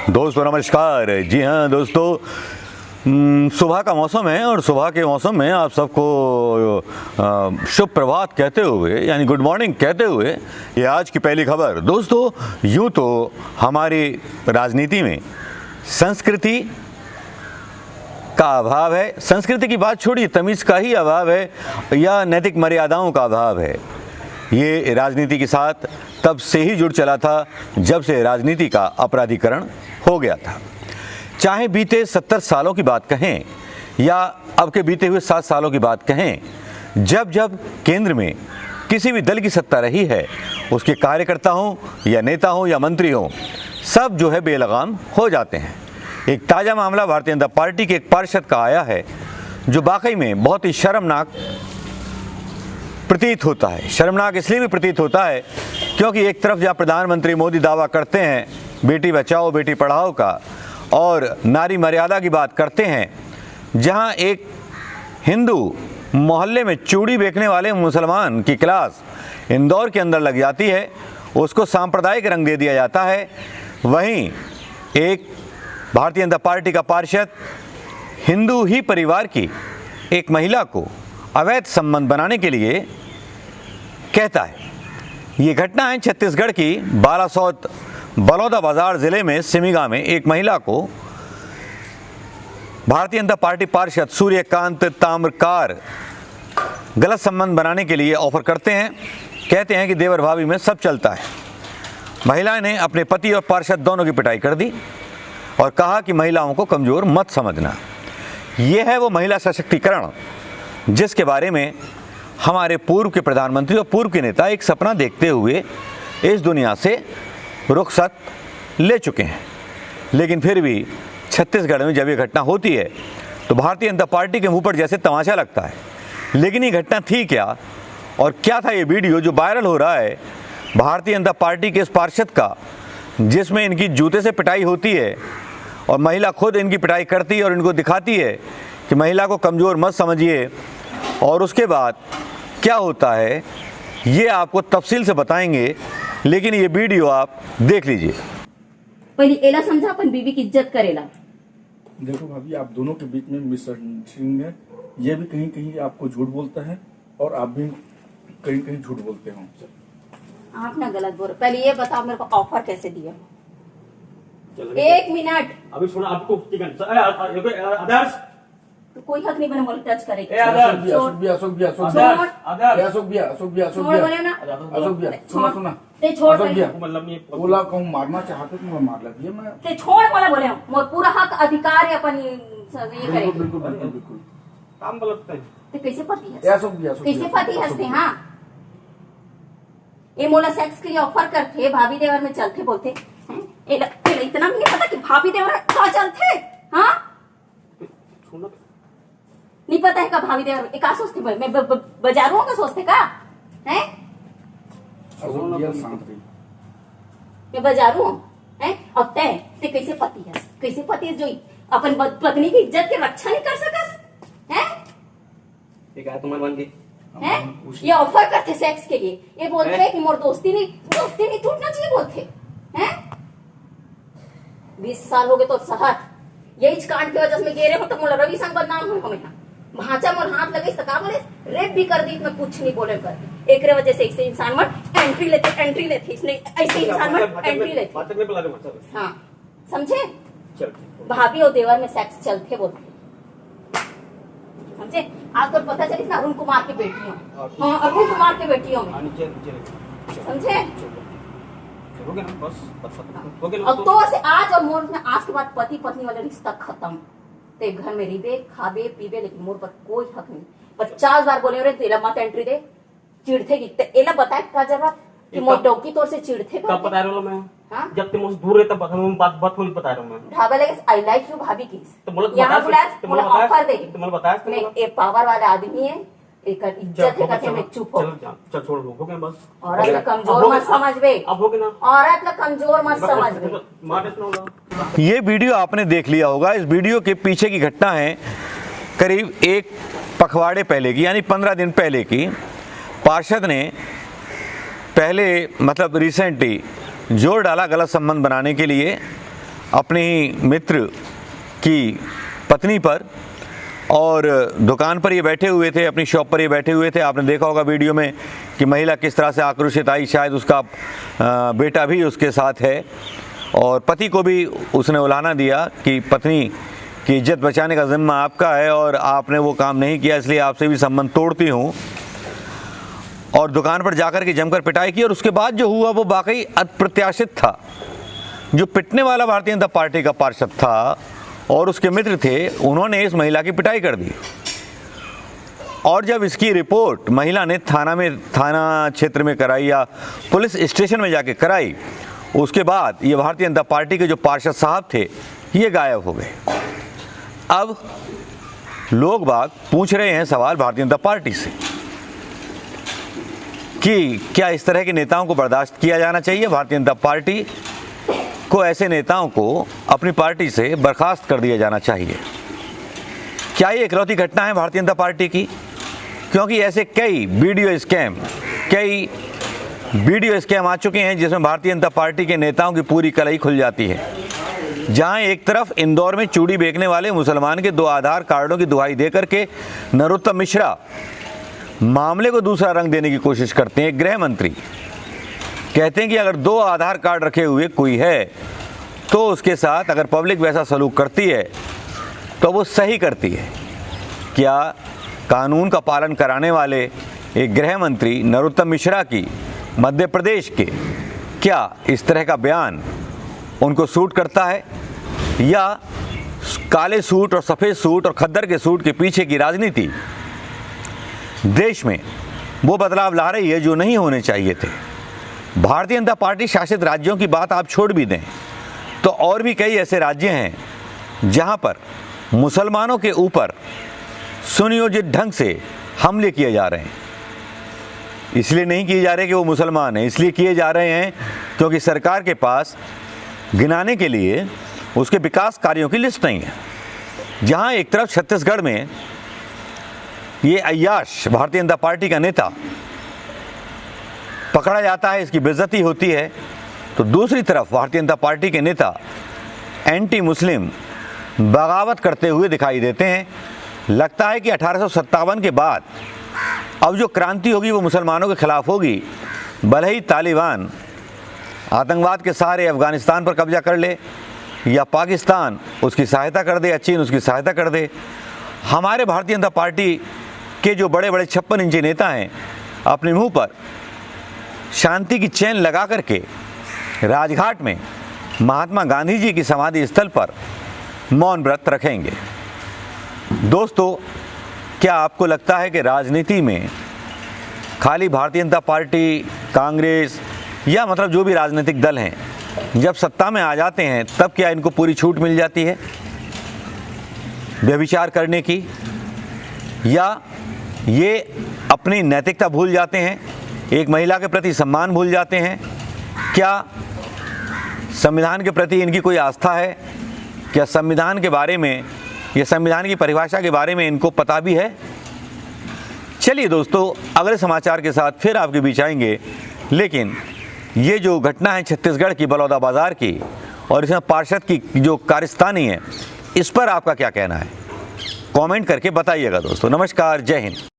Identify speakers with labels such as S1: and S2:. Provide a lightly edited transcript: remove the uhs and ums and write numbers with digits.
S1: दोस्तों नमस्कार। जी हाँ दोस्तों, सुबह का मौसम है और सुबह के मौसम में आप सबको शुभ प्रभात कहते हुए यानी गुड मॉर्निंग कहते हुए ये आज की पहली खबर। दोस्तों यूँ तो हमारी राजनीति में संस्कृति का अभाव है, संस्कृति की बात छोड़िए तमीज़ का ही अभाव है या नैतिक मर्यादाओं का अभाव है। ये राजनीति के साथ तब से ही जुड़ चला था जब से राजनीति का अपराधीकरण हो गया था। चाहे बीते 70 सालों की बात कहें या अब के बीते हुए 7 सालों की बात कहें, जब जब केंद्र में किसी भी दल की सत्ता रही है, उसके कार्यकर्ता हों या नेता हों या मंत्री हों, सब जो है बेलगाम हो जाते हैं। एक ताज़ा मामला भारतीय जनता पार्टी के एक पार्षद का आया है जो वाकई में बहुत ही शर्मनाक प्रतीत होता है। शर्मनाक इसलिए भी प्रतीत होता है क्योंकि एक तरफ जहाँ प्रधानमंत्री मोदी दावा करते हैं बेटी बचाओ बेटी पढ़ाओ का और नारी मर्यादा की बात करते हैं, जहाँ एक हिंदू मोहल्ले में चूड़ी बेचने वाले मुसलमान की क्लास इंदौर के अंदर लग जाती है, उसको सांप्रदायिक रंग दे दिया जाता है, वहीं एक भारतीय जनता पार्टी का पार्षद हिंदू ही परिवार की एक महिला को अवैध संबंध बनाने के लिए कहता है। ये घटना है छत्तीसगढ़ की बालासोत बलौदाबाजार ज़िले में सिमिगा में एक महिला को भारतीय जनता पार्टी पार्षद सूर्यकांत ताम्रकार गलत संबंध बनाने के लिए ऑफर करते हैं। कहते हैं कि देवर भाभी में सब चलता है। महिला ने अपने पति और पार्षद दोनों की पिटाई कर दी और कहा कि महिलाओं को कमज़ोर मत समझना। यह है वो महिला सशक्तिकरण जिसके बारे में हमारे पूर्व के प्रधानमंत्री और पूर्व के नेता एक सपना देखते हुए इस दुनिया से रुखसत ले चुके हैं। लेकिन फिर भी छत्तीसगढ़ में जब ये घटना होती है तो भारतीय जनता पार्टी के मुंह पर जैसे तमाशा लगता है। लेकिन ये घटना थी क्या और क्या था ये वीडियो जो वायरल हो रहा है भारतीय जनता पार्टी के इस पार्षद का, जिसमें इनकी जूते से पिटाई होती है और महिला खुद इनकी पिटाई करती है और इनको दिखाती है कि महिला को कमज़ोर मत समझिए। और उसके बाद क्या होता है ये आपको तफसील से बताएंगे, लेकिन ये वीडियो आप देख लीजिए।
S2: पहले एला समझा अपन बीवी की इज्जत करेला।
S3: देखो भाभी, आप दोनों के बीच में मिसअंडरस्टैंडिंग है। ये भी कहीं कहीं आपको झूठ बोलता है और आप भी कहीं कहीं झूठ बोलते हो।
S2: आप ना गलत बोल। पहले ये बताओ मेरे को ऑफर कैसे दिया? 1 मिनट
S4: अभी सुना आपको आदर्श
S2: तो कोई हक नहीं बने बोले टच करे।
S3: बोला कहूँ मारना चाहते तो मैं मार लगी मैं
S2: ते छोड़ वाला बोले मोर पूरा हक अधिकार है अपन ये करे।
S3: बिल्कुल बिल्कुल बिल्कुल
S4: काम गलत है।
S2: ते कैसे पति है? कैसे पति हंसते? हाँ ये मोला सेक्स के लिए ऑफर करते भाभी देवर में चलते बोलते इतना भी नहीं पता कि भाभी देवर कहाँ चलते। हाँ नहीं पता है का भाभी देवर एक सोचते मैं बाजारों का सोचते का है? मैं बाजारू है और ते कैसे पति है? कैसे पति है जो अपन पत्नी की इज्जत की रक्षा नहीं कर सकस है?
S4: तुम्हारे मन की
S2: है ये ऑफर करते सेक्स के लिए। ये बोलते हैं कि मोर दोस्ती नहीं टूटना चाहिए बोलते हैं। 20 साल हो गए तो सहत यही कांड की वजह से गे रहे हो तो मोला रवि संग बदनाम हो हमें भाचा मोर हाथ लगे सका बोले रेप भी कर दी मैं कुछ नहीं बोले कर एक वजह से ऐसे इंसान मत एंट्री लेते इसने ऐसे इंसान मत एंट्री लेते। हाँ समझे? भाभी और देवर में सेक्स चलते बोलते समझे? आज तो पता चली ना अरुण कुमार की बेटी हो। हाँ अरुण कुमार की बेटी हो समझे? अब तो से आज और मोर में आज के बाद पति पत्नी वाला रिश्ता खत्म। ते घर में रिबे खाबे पीबे लेकिन मोर पर कोई हक नहीं। 50 बार बोले रे तेरा मत एंट्री दे चिढ़ते गीते एला बताए का जरूरत कि मोर डोकी तोर से चिढ़ते
S4: कब बता रहा हूं मैं?
S2: हाँ?
S4: जब तुम मुझसे दूर रहे तब बात थोड़ी बता रहा हूं मैं।
S2: ढाबा लगे आई लाइक यू भाभी की
S4: तो
S2: यहाँ बुलाया ऑफर दे।
S4: तुमने बताया
S2: मैं एक पावर वाला आदमी है एक इज्जत है करके मैं चुप हो।
S4: चल छोड़ दो क्या बस।
S2: औरत का कमजोर मत समझ बे।
S4: अब हो गया ना।
S2: औरत का कमजोर मत समझ बे।
S1: ये वीडियो आपने देख लिया होगा। इस वीडियो के पीछे की घटना है करीब एक पखवाड़े पहले की, यानी 15 दिन पहले की। पार्षद ने पहले मतलब रिसेंटली जोर डाला गलत संबंध बनाने के लिए अपनी मित्र की पत्नी पर, और दुकान पर ये बैठे हुए थे, अपनी शॉप पर ये बैठे हुए थे। आपने देखा होगा वीडियो में कि महिला किस तरह से आक्रोशित आई, शायद उसका बेटा भी उसके साथ है, और पति को भी उसने उलाहना दिया कि पत्नी की इज्जत बचाने का जिम्मा आपका है और आपने वो काम नहीं किया, इसलिए आपसे भी संबंध तोड़ती हूँ। और दुकान पर जाकर के जमकर पिटाई की, और उसके बाद जो हुआ वो वाकई अप्रत्याशित था। जो पिटने वाला भारतीय जनता पार्टी का पार्षद था और उसके मित्र थे, उन्होंने इस महिला की पिटाई कर दी। और जब इसकी रिपोर्ट महिला ने थाना क्षेत्र में कराई या पुलिस स्टेशन में जाके कराई, उसके बाद ये भारतीय जनता पार्टी के जो पार्षद साहब थे ये गायब हो गए। अब लोग बाग पूछ रहे हैं सवाल भारतीय जनता पार्टी से कि क्या इस तरह के नेताओं को बर्दाश्त किया जाना चाहिए। भारतीय जनता पार्टी को ऐसे नेताओं को अपनी पार्टी से बर्खास्त कर दिया जाना चाहिए। क्या ये इकलौती घटना है भारतीय जनता पार्टी की? क्योंकि ऐसे कई वीडियो स्कैम आ चुके हैं जिसमें भारतीय जनता पार्टी के नेताओं की पूरी कलई खुल जाती है। जहां एक तरफ इंदौर में चूड़ी बेचने वाले मुसलमान के 2 आधार कार्डों की दुहाई देकर के नरोत्तम मिश्रा मामले को दूसरा रंग देने की कोशिश करते हैं। गृह मंत्री कहते हैं कि अगर 2 आधार कार्ड रखे हुए कोई है तो उसके साथ अगर पब्लिक वैसा सलूक करती है तो वो सही करती है। क्या कानून का पालन कराने वाले एक गृह मंत्री नरोत्तम मिश्रा की मध्य प्रदेश के क्या इस तरह का बयान उनको सूट करता है, या काले सूट और सफ़ेद सूट और खद्दर के सूट के पीछे की राजनीति देश में वो बदलाव ला रही है जो नहीं होने चाहिए थे। भारतीय जनता पार्टी शासित राज्यों की बात आप छोड़ भी दें तो और भी कई ऐसे राज्य हैं जहां पर मुसलमानों के ऊपर सुनियोजित ढंग से हमले किए जा रहे हैं। इसलिए नहीं किए जा रहे कि वो मुसलमान हैं, इसलिए किए जा रहे हैं क्योंकि सरकार के पास गिनाने के लिए उसके विकास कार्यों की लिस्ट नहीं है। जहां एक तरफ छत्तीसगढ़ में ये अय्याश भारतीय जनता पार्टी का नेता पकड़ा जाता है, इसकी बेइज्जती होती है, तो दूसरी तरफ भारतीय जनता पार्टी के नेता एंटी मुस्लिम बगावत करते हुए दिखाई देते हैं। लगता है कि 1857 के बाद अब जो क्रांति होगी वो मुसलमानों के खिलाफ होगी। भले ही तालिबान आतंकवाद के सहारे अफगानिस्तान पर कब्जा कर ले, या पाकिस्तान उसकी सहायता कर दे, या चीन उसकी सहायता कर दे, हमारे भारतीय जनता पार्टी के जो बड़े बड़े 56 इंची नेता हैं अपने मुंह पर शांति की चैन लगा करके राजघाट में महात्मा गांधी जी की समाधि स्थल पर मौन व्रत रखेंगे। दोस्तों, क्या आपको लगता है कि राजनीति में खाली भारतीय जनता पार्टी, कांग्रेस या मतलब जो भी राजनीतिक दल हैं जब सत्ता में आ जाते हैं तब क्या इनको पूरी छूट मिल जाती है व्यभिचार करने की, या ये अपनी नैतिकता भूल जाते हैं, एक महिला के प्रति सम्मान भूल जाते हैं? क्या संविधान के प्रति इनकी कोई आस्था है? क्या संविधान के बारे में या संविधान की परिभाषा के बारे में इनको पता भी है? चलिए दोस्तों, अगले समाचार के साथ फिर आपके बीच आएंगे। लेकिन ये जो घटना है छत्तीसगढ़ की बलौदा बाजार की और इसमें पार्षद की जो कारस्तानी है, इस पर आपका क्या कहना है? कमेंट करके बताइएगा दोस्तों। नमस्कार, जय हिंद।